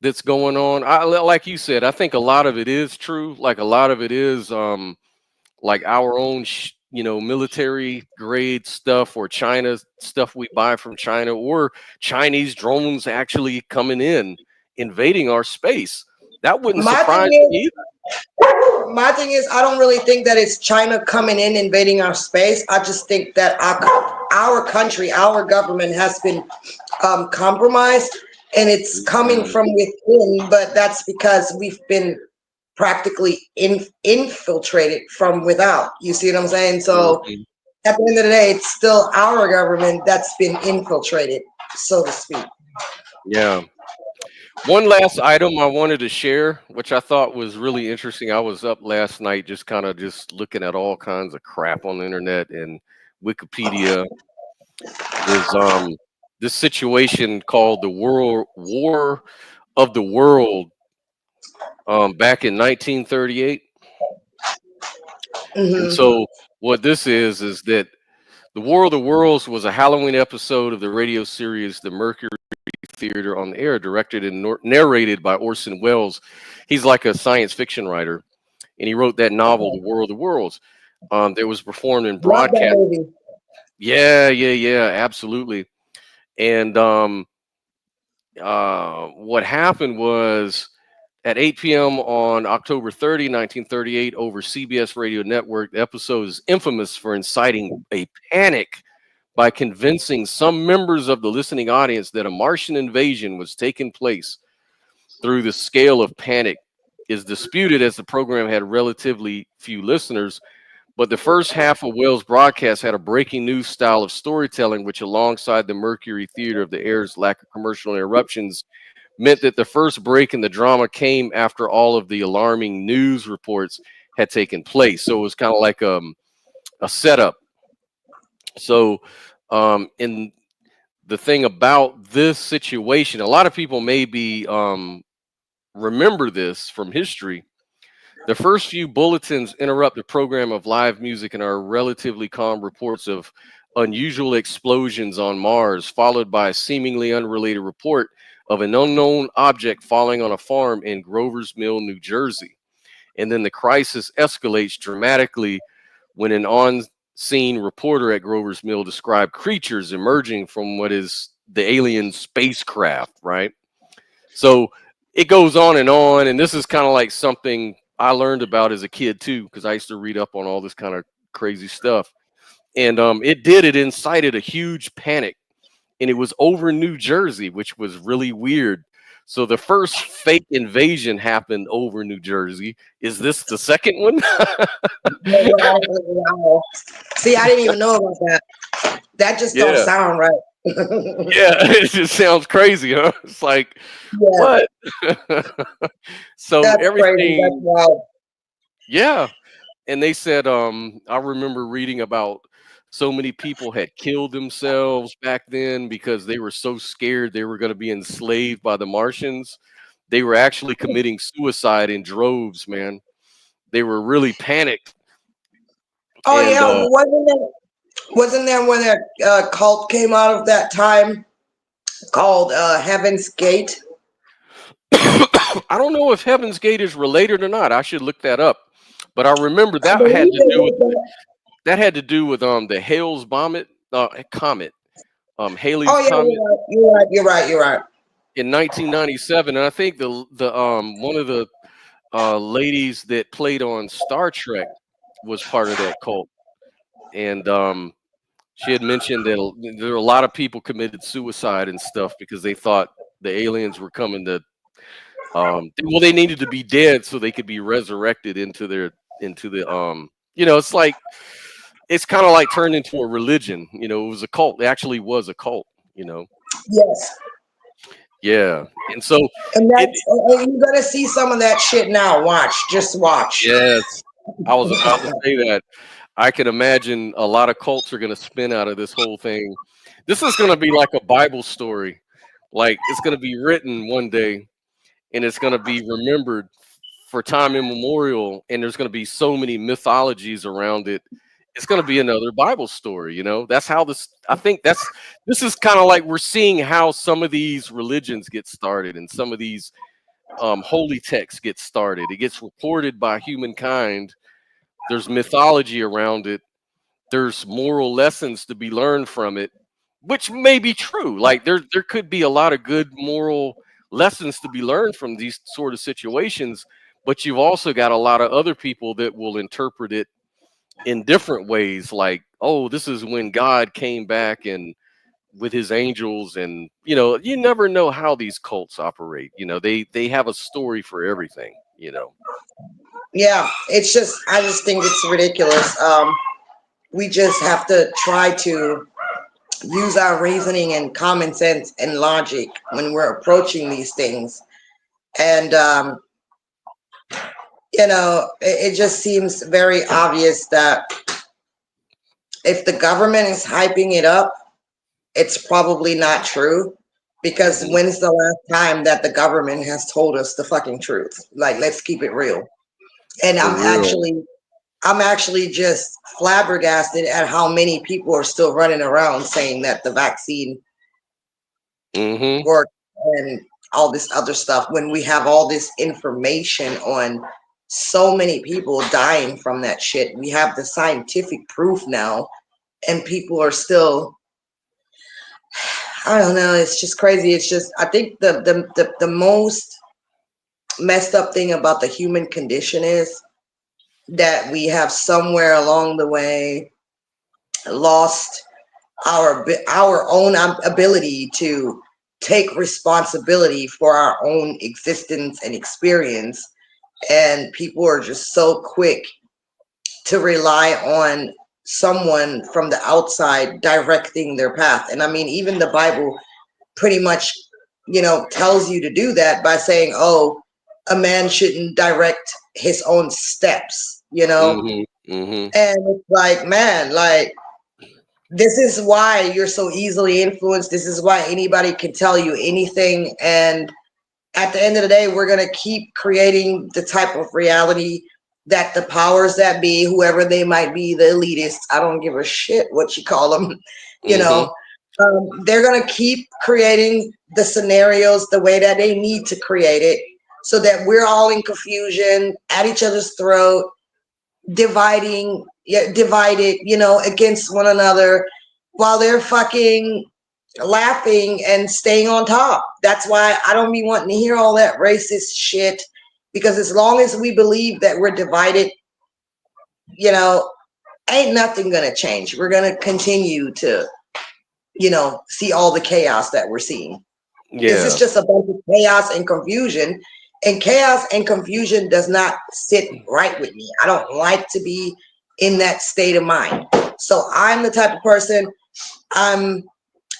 that's going on. Like you said, I think a lot of it is true. Like a lot of it is like our own military grade stuff, or China stuff we buy from China, or Chinese drones actually coming in, invading our space. That wouldn't surprise me either. My thing is, I don't really think that it's China coming in, invading our space. I just think that our country, our government has been compromised, and it's coming from within, but that's because we've been practically infiltrated from without. You see what I'm saying? So at the end of the day, it's still our government that's been infiltrated, so to speak. Yeah. One last item I wanted to share, which I thought was really interesting. I was up last night just kind of just looking at all kinds of crap on the internet and Wikipedia. There's this situation called the War of the World back in 1938. And so what this is that the War of the Worlds was a Halloween episode of the radio series The Mercury Theater on the Air, directed and narrated by Orson Welles. He's like a science fiction writer, and he wrote that novel, The War of the Worlds. That was performed in broadcast. Yeah, absolutely. And what happened was at 8 p.m. on October 30, 1938, over CBS Radio Network, the episode is infamous for inciting a panic by convincing some members of the listening audience that a Martian invasion was taking place. Through the scale of panic is disputed, as the program had relatively few listeners, but the first half of Welles' broadcast had a breaking news style of storytelling, which, alongside the Mercury Theater of the Air's lack of commercial interruptions, meant that the first break in the drama came after all of the alarming news reports had taken place. So it was kind of like a setup. So in the thing about this situation, a lot of people maybe remember this from history. The first few bulletins interrupt the program of live music and are relatively calm reports of unusual explosions on Mars, followed by a seemingly unrelated report of an unknown object falling on a farm in Grover's Mill, New Jersey. And then the crisis escalates dramatically when an on-scene reporter at Grover's Mill described creatures emerging from what is the alien spacecraft, right? So it goes on, and this is kind of like something I learned about as a kid too, because I used to read up on all this kind of crazy stuff. And it incited a huge panic, and it was over New Jersey, which was really weird. So the first fake invasion happened over New Jersey. Is this the second one? See, I didn't even know about that. That just don't sound right. Yeah, it just sounds crazy, huh? It's like, what? So that's everything. Crazy. That's wild. Yeah. And they said, I remember reading about so many people had killed themselves back then because they were so scared they were going to be enslaved by the Martians. They were actually committing suicide in droves, man. They were really panicked. Oh, and, yeah. Wasn't there when that cult came out of that time called Heaven's Gate? I don't know if Heaven's Gate is related or not. I should look that up. But I remember that had to do with the Halley's comet. Halley's comet. You're right. In 1997, and I think the one of the ladies that played on Star Trek was part of that cult, and she had mentioned that there were a lot of people committed suicide and stuff because they thought the aliens were coming to. They needed to be dead so they could be resurrected into the it's like, it's kind of like turned into a religion. It was a cult. It actually was a cult, Yes. Yeah. And so you're gonna see some of that shit now. Just watch. Yes. I was about to say that. I can imagine a lot of cults are gonna spin out of this whole thing. This is gonna be like a Bible story. Like, it's gonna be written one day, and it's going to be remembered for time immemorial, and there's going to be so many mythologies around it. It's going to be another Bible story, you know. That's how this. I think this is kind of like we're seeing how some of these religions get started, and some of these holy texts get started. It gets reported by humankind. There's mythology around it. There's moral lessons to be learned from it, which may be true. Like there could be a lot of good moral lessons to be learned from these sort of situations, but you've also got a lot of other people that will interpret it in different ways. Like, oh, this is when God came back and with his angels, and you know, you never know how these cults operate. You know, they have a story for everything, you know. Yeah, it's just, I just think it's ridiculous. We just have to try to use our reasoning and common sense and logic when we're approaching these things. And, you know, it just seems very obvious that if the government is hyping it up, it's probably not true. Because when's the last time that the government has told us the fucking truth? Like, let's keep it real. And I'm actually just flabbergasted at how many people are still running around saying that the vaccine worked and all this other stuff, when we have all this information on so many people dying from that shit. We have the scientific proof now, and people are still, I don't know, it's just crazy. It's just, I think the most messed up thing about the human condition is that we have somewhere along the way lost our own ability to take responsibility for our own existence and experience. And people are just so quick to rely on someone from the outside directing their path. And I mean, even the Bible pretty much, you know, tells you to do that by saying, oh, a man shouldn't direct his own steps, you know? And it's like, man, like, this is why you're so easily influenced. This is why anybody can tell you anything. And at the end of the day, we're going to keep creating the type of reality that the powers that be, whoever they might be, the elitists, I don't give a shit what you call them, you know, they're going to keep creating the scenarios the way that they need to create it, so that we're all in confusion, at each other's throat, divided, you know, against one another, while they're fucking laughing and staying on top. That's why I don't be wanting to hear all that racist shit, because as long as we believe that we're divided, you know, ain't nothing gonna change. We're gonna continue to, you know, see all the chaos that we're seeing. This is just a bunch of chaos and confusion. And chaos and confusion does not sit right with me. I don't like to be in that state of mind. So I'm the type of person, I'm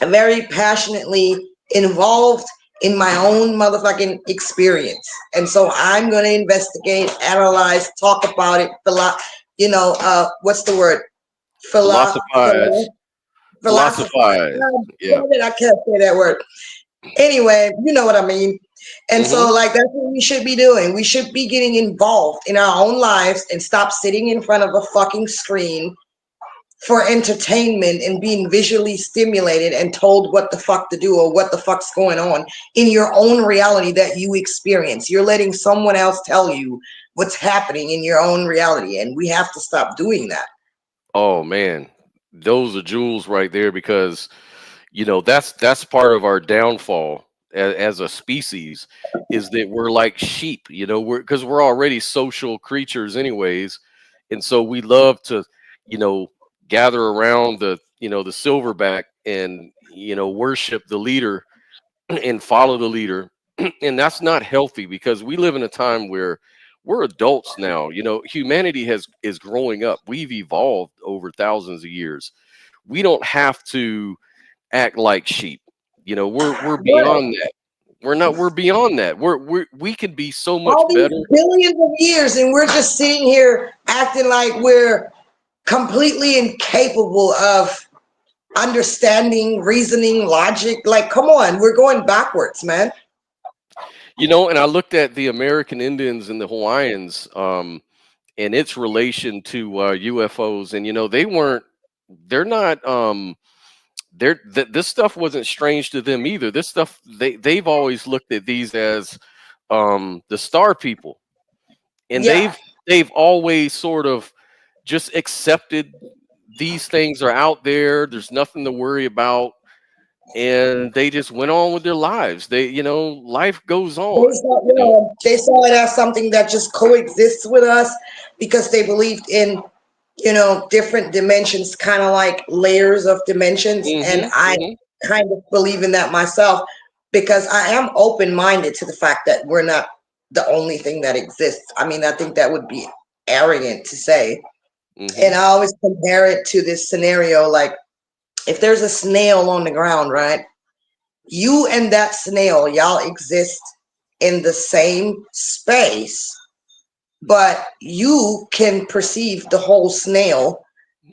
very passionately involved in my own motherfucking experience. And so I'm going to investigate, analyze, talk about it, you know, what's the word? Philosophize. Yeah. I can't say that word. Anyway, you know what I mean. And so, like, that's what we should be doing. We should be getting involved in our own lives and stop sitting in front of a fucking screen for entertainment and being visually stimulated and told what the fuck to do or what the fuck's going on in your own reality that you experience. You're letting someone else tell you what's happening in your own reality, and we have to stop doing that. Oh man, those are jewels right there, because you know that's part of our downfall as a species, is that we're like sheep, you know, because we're already social creatures anyways, and so we love to, you know, gather around the, you know, the silverback and, you know, worship the leader and follow the leader. And that's not healthy, because we live in a time where we're adults now. You know, humanity is growing up. We've evolved over thousands of years. We don't have to act like sheep. You know, we're beyond that. We're beyond that. We could be so much all these better. Billions of years, and we're just sitting here acting like we're completely incapable of understanding, reasoning, logic. Like, come on, we're going backwards, man. You know, and I looked at the American Indians and the Hawaiians, and its relation to UFOs, and you know, they're not, this stuff wasn't strange to them either. This stuff, they've always looked at these as the star people, and Yeah. they've always sort of just accepted these things are out there. There's nothing to worry about. And they just went on with their lives. Life goes on. They saw it as something that just coexists with us because they believed in, different dimensions, kind of like layers of dimensions. And I kind of believe in that myself because I am open-minded to the fact that we're not the only thing that exists. I mean, I think that would be arrogant to say. And I always compare it to this scenario, like if there's a snail on the ground, right? You and that snail, y'all exist in the same space, but you can perceive the whole snail,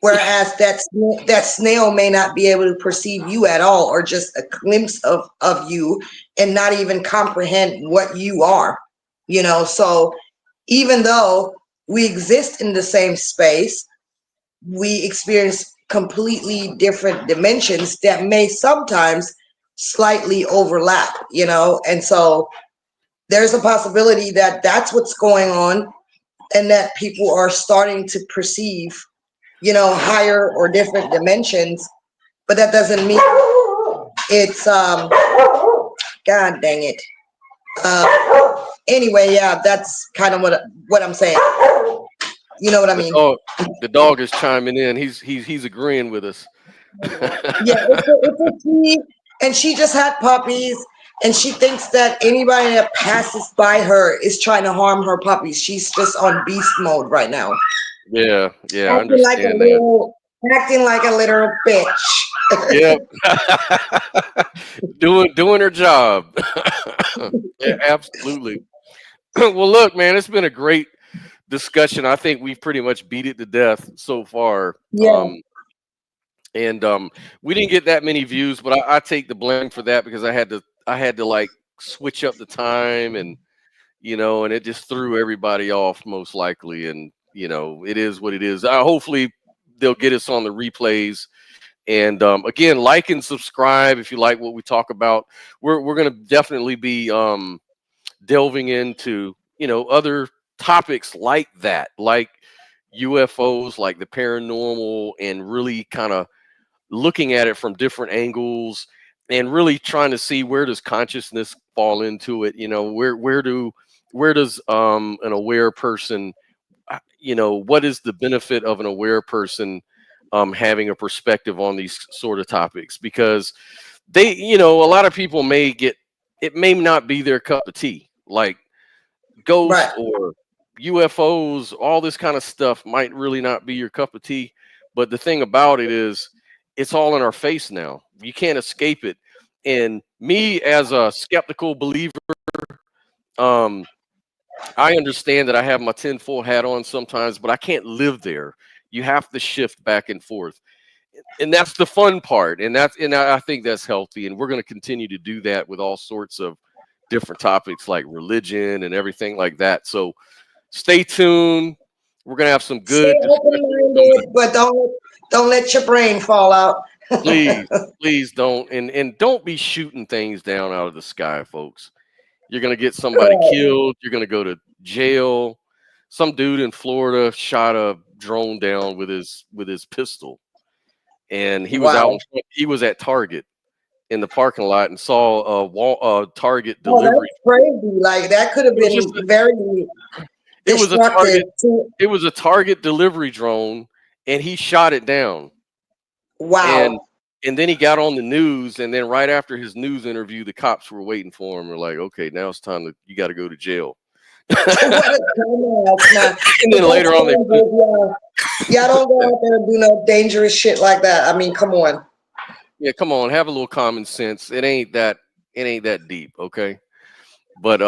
whereas that snail may not be able to perceive you at all, or just a glimpse of you and not even comprehend what you are, So even though we exist in the same space, we experience completely different dimensions that may sometimes slightly overlap, and so there's a possibility that that's what's going on and that people are starting to perceive, higher or different dimensions, but that doesn't mean it's, God dang it. Anyway, yeah, that's kind of what I'm saying. You know what I mean? The dog is chiming in. He's agreeing with us. Yeah, it's a she, and she just had puppies, and she thinks that anybody that passes by her is trying to harm her puppies. She's just on beast mode right now. Yeah, I Acting like understand that. acting like a little bitch. Yep. doing her job. Yeah, absolutely. Well, look, man, it's been a great discussion. I think we've pretty much beat it to death so far. Yeah. We didn't get that many views, but I take the blame for that because I had to like switch up the time, and and it just threw everybody off most likely. And it is what it is. Hopefully they'll get us on the replays. And again, like and subscribe if you like what we talk about. We're gonna definitely be delving into other topics like that, like UFOs, like the paranormal, and really kind of looking at it from different angles and really trying to see where does consciousness fall into it. Where does an aware person, what is the benefit of an aware person having a perspective on these sort of topics? Because a lot of people it may not be their cup of tea, like ghosts or UFOs, all this kind of stuff might really not be your cup of tea. But the thing about it is, it's all in our face now. You can't escape it. And me, as a skeptical believer, I understand that I have my tinfoil hat on sometimes, but I can't live there. You have to shift back and forth. And that's the fun part. And I think that's healthy. And we're going to continue to do that with all sorts of different topics like religion and everything like that. So stay tuned. We're going to have some good. Stay open-minded, but don't let your brain fall out. Please don't. And don't be shooting things down out of the sky, folks. You're going to get somebody killed. You're going to go to jail. Some dude in Florida shot a drone down with his pistol. And he was he was at Target in the parking lot and saw a Target delivery. That's crazy. Like that could have been very It was a Target delivery drone, and he shot it down. Wow. And then he got on the news, and then right after his news interview, the cops were waiting for him. They're like, okay, now it's time you got to go to jail. And then later on, y'all don't go out there and do no dangerous shit like that. I mean, come on. Yeah, come on, have a little common sense. It ain't that deep, okay? But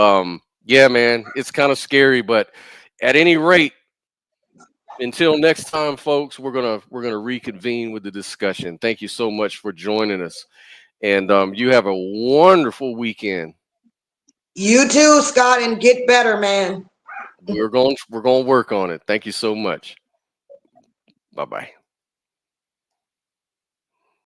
yeah, man, it's kind of scary. But at any rate, until next time, folks, we're gonna reconvene with the discussion. Thank you so much for joining us, and you have a wonderful weekend. You too, Scott, and get better, man. We're going to work on it. Thank you so much. Bye-bye.